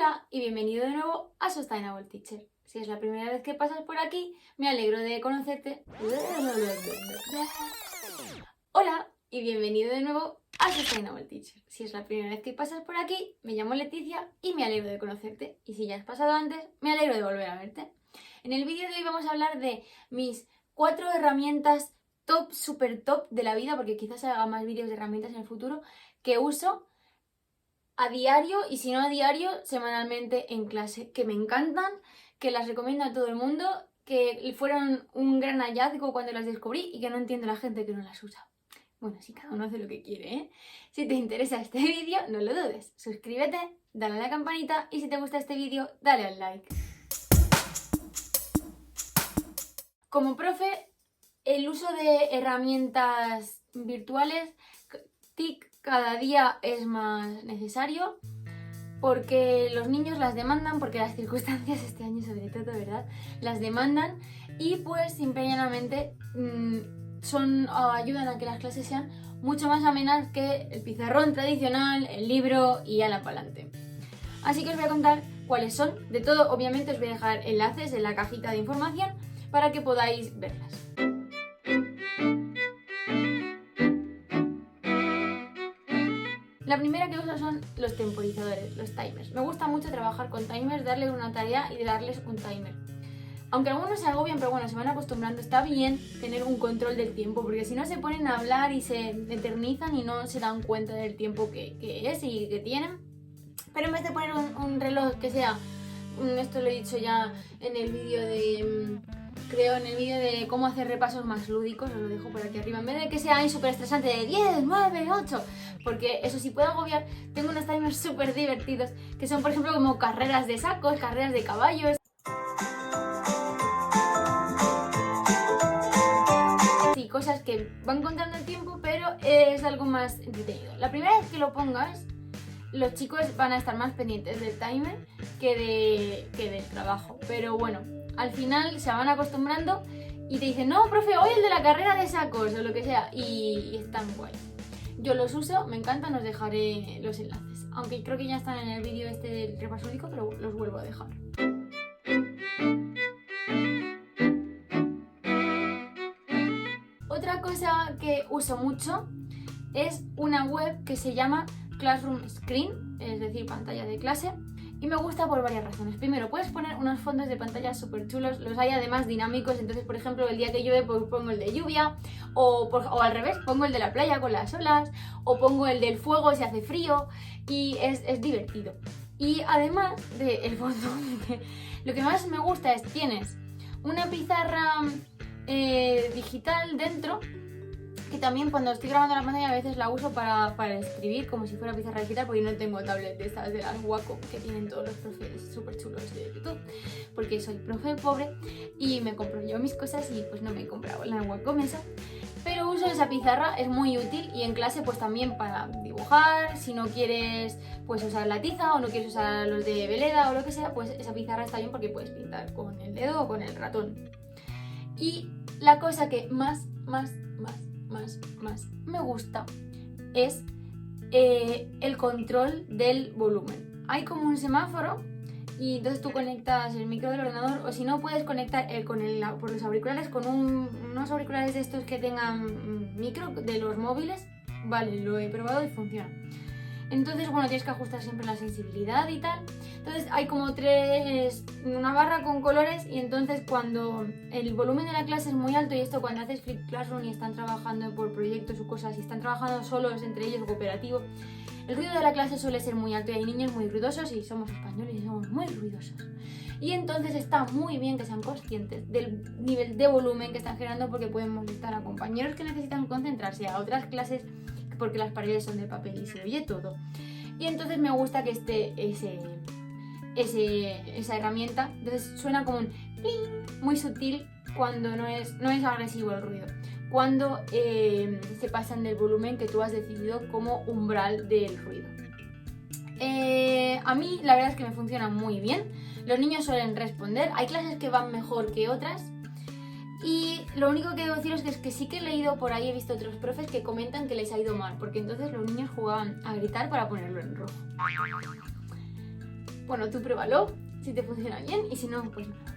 Hola y bienvenido de nuevo a Sustainable Teacher. Si es la primera vez que pasas por aquí, me alegro de conocerte. Hola y bienvenido de nuevo a Sustainable Teacher. Si es la primera vez que pasas por aquí, me llamo Leticia y me alegro de conocerte. Y si ya has pasado antes, me alegro de volver a verte. En el vídeo de hoy vamos a hablar de mis 4 herramientas top, super top de la vida, porque quizás haga más vídeos de herramientas en el futuro, que uso a diario y si no a diario, semanalmente en clase, que me encantan, que las recomiendo a todo el mundo, que fueron un gran hallazgo cuando las descubrí y que no entiendo la gente que no las usa. Bueno, si cada uno hace lo que quiere, ¿eh? Si te interesa este vídeo, no lo dudes, suscríbete, dale a la campanita y si te gusta este vídeo, dale al like. Como profe, el uso de herramientas virtuales, TIC, cada día es más necesario porque los niños las demandan, porque las circunstancias este año sobre todo, ¿verdad? Las demandan y pues simple y llanamente ayudan a que las clases sean mucho más amenas que el pizarrón tradicional, el libro y ala pa'lante. Así que os voy a contar cuáles son. De todo, obviamente os voy a dejar enlaces en la cajita de información para que podáis verlas. La primera que uso son los temporizadores, los timers. Me gusta mucho trabajar con timers, darles una tarea y darles un timer. Aunque algunos se agobian, pero bueno, se van acostumbrando, está bien tener un control del tiempo, porque si no se ponen a hablar y se eternizan y no se dan cuenta del tiempo que es y que tienen. Pero en vez de poner un reloj que sea, esto lo he dicho ya en el vídeo de cómo hacer repasos más lúdicos, os lo dejo por aquí arriba, en vez de que sea ahí súper estresante de 10, 9, 8, porque eso sí puede agobiar, tengo unos timers súper divertidos, que son por ejemplo como carreras de sacos, carreras de caballos, y cosas que van contando el tiempo, pero es algo más entretenido. La primera vez que lo pongas, los chicos van a estar más pendientes del timer que del trabajo, pero bueno, al final se van acostumbrando y te dicen, no, profe, hoy el de la carrera de sacos o lo que sea, y están guay. Yo los uso, me encantan, os dejaré los enlaces, aunque creo que ya están en el vídeo este del repaso lúdico, pero los vuelvo a dejar. Otra cosa que uso mucho es una web que se llama Classroom Screen, es decir, pantalla de clase, y me gusta por varias razones. Primero, puedes poner unos fondos de pantalla súper chulos, los hay además dinámicos, entonces por ejemplo el día que llueve pues pongo el de lluvia, o al revés, pongo el de la playa con las olas, o pongo el del fuego si hace frío, y es divertido. Y además del fondo, lo que más me gusta es, tienes una pizarra digital dentro, que también cuando estoy grabando la pantalla a veces la uso para escribir como si fuera pizarra digital, porque no tengo tablet de estas de las Wacom que tienen todos los profes súper chulos de YouTube, porque soy profe pobre y me compro yo mis cosas y pues no me he comprado la Wacom esa, pero uso esa pizarra, es muy útil y en clase pues también para dibujar, si no quieres pues usar la tiza o no quieres usar los de Veleda o lo que sea, pues esa pizarra está bien porque puedes pintar con el dedo o con el ratón. Y la cosa que más me gusta es el control del volumen. Hay como un semáforo y entonces tú conectas el micro del ordenador, o si no puedes conectar por los auriculares con unos auriculares de estos que tengan micro de los móviles. Vale, lo he probado y funciona. Entonces, bueno, tienes que ajustar siempre la sensibilidad y tal. Entonces hay como una barra con colores y entonces cuando el volumen de la clase es muy alto, y esto cuando haces Flip Classroom y están trabajando por proyectos o cosas y están trabajando solos entre ellos o cooperativo, el ruido de la clase suele ser muy alto y hay niños muy ruidosos y somos españoles y somos muy ruidosos. Y entonces está muy bien que sean conscientes del nivel de volumen que están generando, porque pueden molestar a compañeros que necesitan concentrarse, a otras clases porque las paredes son de papel y se oye todo. Y entonces me gusta que esté esa herramienta, entonces suena como un pling, muy sutil, cuando no es agresivo el ruido, cuando se pasan del volumen que tú has decidido como umbral del ruido. A mí la verdad es que me funciona muy bien, los niños suelen responder, hay clases que van mejor que otras. Y lo único que debo deciros es que sí que he leído por ahí, he visto otros profes que comentan que les ha ido mal, porque entonces los niños jugaban a gritar para ponerlo en rojo. bueno, tú pruébalo, si te funciona bien y si no, pues nada.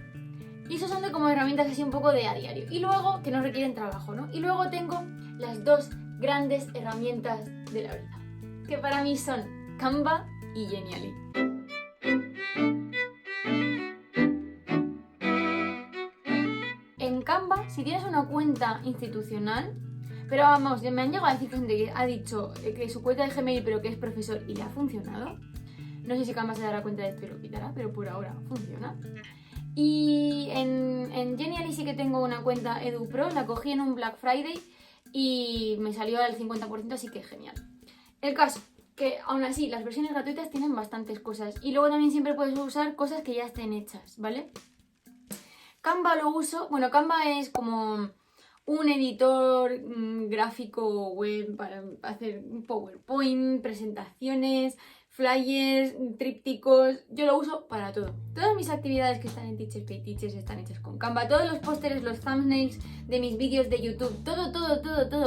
Y eso son de como herramientas así un poco de a diario. Y luego, que no requieren trabajo, ¿no? Y luego tengo las dos grandes herramientas de la vida, que para mí son Canva y Genially. En Canva, si tienes una cuenta institucional, pero vamos, me han llegado a decir gente que ha dicho que su cuenta de Gmail pero que es profesor y le ha funcionado. No sé si Canva se dará cuenta de esto y lo quitará, pero por ahora funciona. Y en Genially sí que tengo una cuenta EduPro, la cogí en un Black Friday y me salió al 50%, así que genial. El caso, que aún así las versiones gratuitas tienen bastantes cosas y luego también siempre puedes usar cosas que ya estén hechas, ¿vale? Canva lo uso, bueno, Canva es como un editor gráfico web para hacer PowerPoint, presentaciones, flyers, trípticos. Yo lo uso para todo. Todas mis actividades que están en Teachers Pay Teachers están hechas con Canva. Todos los pósteres, los thumbnails de mis vídeos de YouTube, todo.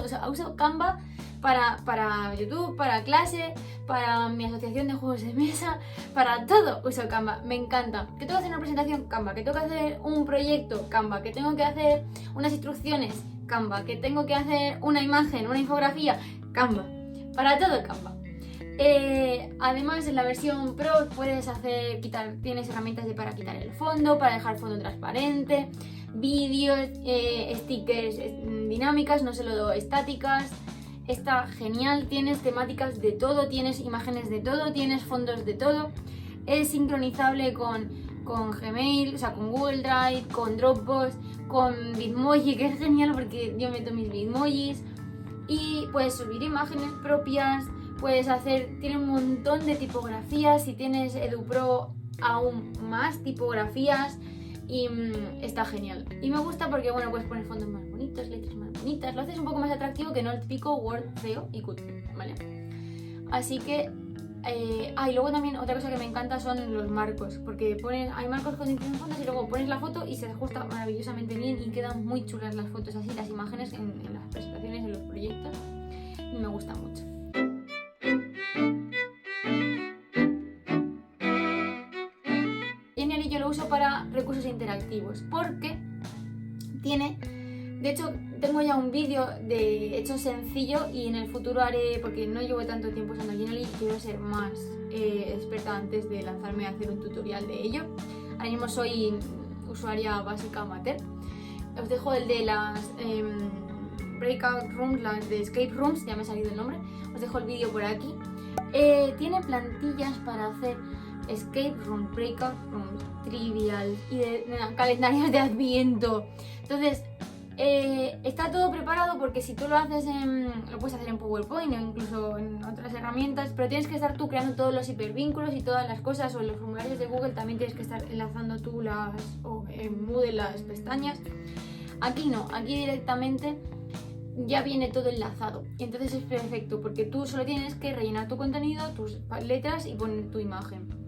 O sea, uso Canva para YouTube, para clase, para mi asociación de juegos de mesa, para todo uso Canva. Me encanta. Que tengo que hacer una presentación, Canva. Que tengo que hacer un proyecto, Canva. Que tengo que hacer unas instrucciones, Canva. Que tengo que hacer una imagen, una infografía, Canva. Para todo Canva. Además, en la versión Pro puedes tienes herramientas para quitar el fondo, para dejar el fondo transparente, vídeos, stickers dinámicas, no solo estáticas. Está genial, tienes temáticas de todo, tienes imágenes de todo, tienes fondos de todo. Es sincronizable con Gmail, o sea, con Google Drive, con Dropbox, con Bitmoji, que es genial porque yo meto mis Bitmojis. Y puedes subir imágenes propias, tiene un montón de tipografías, si tienes EduPro aún más tipografías y está genial. Y me gusta porque, bueno, puedes poner fondos más bonitos, letras más bonitas, lo haces un poco más atractivo que no el típico Word feo y cutre, ¿vale? Así que, y luego también otra cosa que me encanta son los marcos, porque hay marcos con distintos fondos y luego pones la foto y se ajusta maravillosamente bien y quedan muy chulas las fotos así, las imágenes en las presentaciones, en los proyectos, y me gusta mucho. Genially yo lo uso para recursos interactivos porque de hecho tengo ya un vídeo de hecho sencillo y en el futuro haré, porque no llevo tanto tiempo usando Genially y quiero ser más experta antes de lanzarme a hacer un tutorial de ello. Ahora mismo soy usuaria básica amateur. Os dejo el de las breakout rooms, las de escape rooms, ya me ha salido el nombre, os dejo el vídeo por aquí. Tiene plantillas para hacer escape room, breakout rooms, trivial y calendarios de adviento. Entonces está todo preparado porque si tú lo puedes hacer en PowerPoint o incluso en otras herramientas, pero tienes que estar tú creando todos los hipervínculos y todas las cosas, o en los formularios de Google también tienes que estar enlazando tú o en Moodle las pestañas. Aquí no, aquí directamente ya viene todo enlazado y entonces es perfecto porque tú solo tienes que rellenar tu contenido, tus letras y poner tu imagen.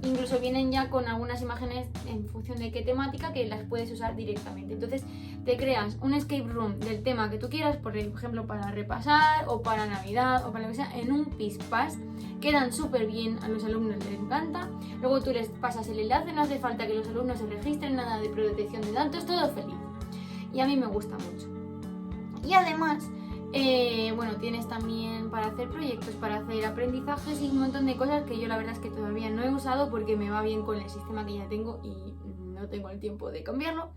Incluso vienen ya con algunas imágenes en función de qué temática que las puedes usar directamente. Entonces te creas un escape room del tema que tú quieras, por ejemplo para repasar o para Navidad o para lo que sea, en un Pispas. Quedan súper bien, a los alumnos les encanta. Luego tú les pasas el enlace, no hace falta que los alumnos se registren, nada de protección de datos, todo feliz. Y a mí me gusta mucho. Y además, bueno, tienes también para hacer proyectos, para hacer aprendizajes y un montón de cosas que yo la verdad es que todavía no he usado porque me va bien con el sistema que ya tengo y no tengo el tiempo de cambiarlo.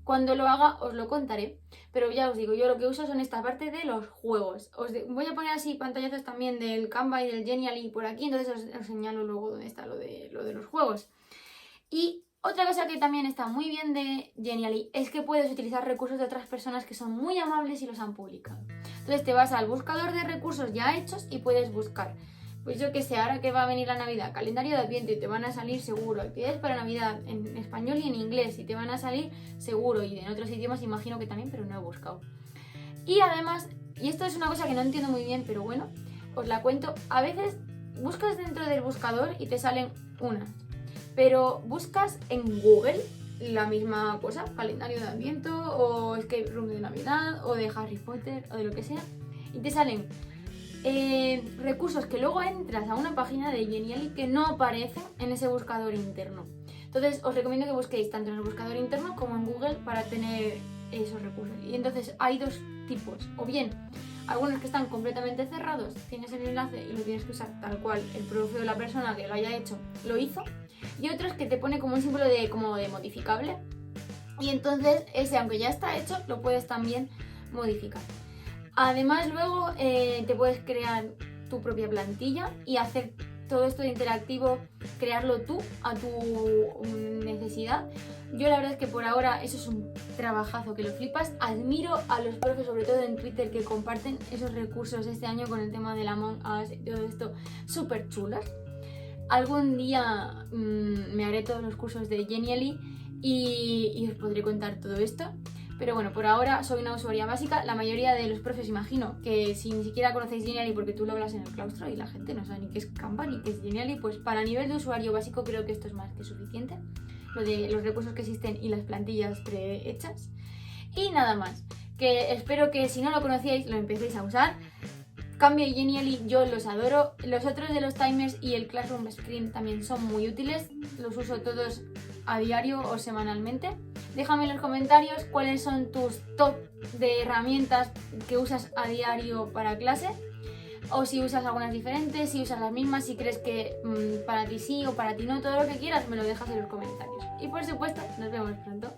Cuando lo haga os lo contaré, pero ya os digo, yo lo que uso son esta parte de los juegos. Voy a poner así pantallazos también del Canva y del Genially por aquí, entonces os señalo luego dónde está lo de los juegos. Y otra cosa que también está muy bien de Genially es que puedes utilizar recursos de otras personas que son muy amables y los han publicado. Entonces te vas al buscador de recursos ya hechos y puedes buscar, pues yo que sé, ahora que va a venir la Navidad, calendario de Adviento y te van a salir seguro, actividades para Navidad en español y en inglés y te van a salir seguro, y en otros idiomas imagino que también, pero no he buscado. Y además, y esto es una cosa que no entiendo muy bien, pero bueno, os la cuento, a veces buscas dentro del buscador y te salen unas, pero buscas en Google la misma cosa, calendario de Adviento o escape room de Navidad o de Harry Potter o de lo que sea, y te salen recursos que luego entras a una página de Genially que no aparecen en ese buscador interno. Entonces os recomiendo que busquéis tanto en el buscador interno como en Google para tener esos recursos. Y entonces hay dos tipos, o bien algunos que están completamente cerrados, tienes el enlace y lo tienes que usar tal cual el profe o la persona que lo haya hecho lo hizo, y otros que te pone como un símbolo de modificable, y entonces ese, aunque ya está hecho, lo puedes también modificar. Además luego te puedes crear tu propia plantilla y hacer todo esto de interactivo, crearlo tú a tu necesidad. Yo la verdad es que por ahora eso es un trabajazo que lo flipas. Admiro a los profes, sobre todo en Twitter, que comparten esos recursos este año con el tema del Among Us y todo esto, súper chulas. Algún día me haré todos los cursos de Genially y os podré contar todo esto. Pero bueno, por ahora soy una usuaria básica. La mayoría de los profes, imagino, que si ni siquiera conocéis Genially porque tú lo hablas en el claustro y la gente no sabe ni qué es Canva ni qué es Genially, pues para nivel de usuario básico creo que esto es más que suficiente. Lo de los recursos que existen y las plantillas prehechas. Y nada más, que espero que si no lo conocíais lo empecéis a usar. Cambio y Genially, yo los adoro. Los otros de los timers y el Classroom Screen también son muy útiles. Los uso todos a diario o semanalmente. Déjame en los comentarios cuáles son tus top de herramientas que usas a diario para clase. O si usas algunas diferentes, si usas las mismas, si crees que para ti sí o para ti no, todo lo que quieras me lo dejas en los comentarios. Y por supuesto, nos vemos pronto.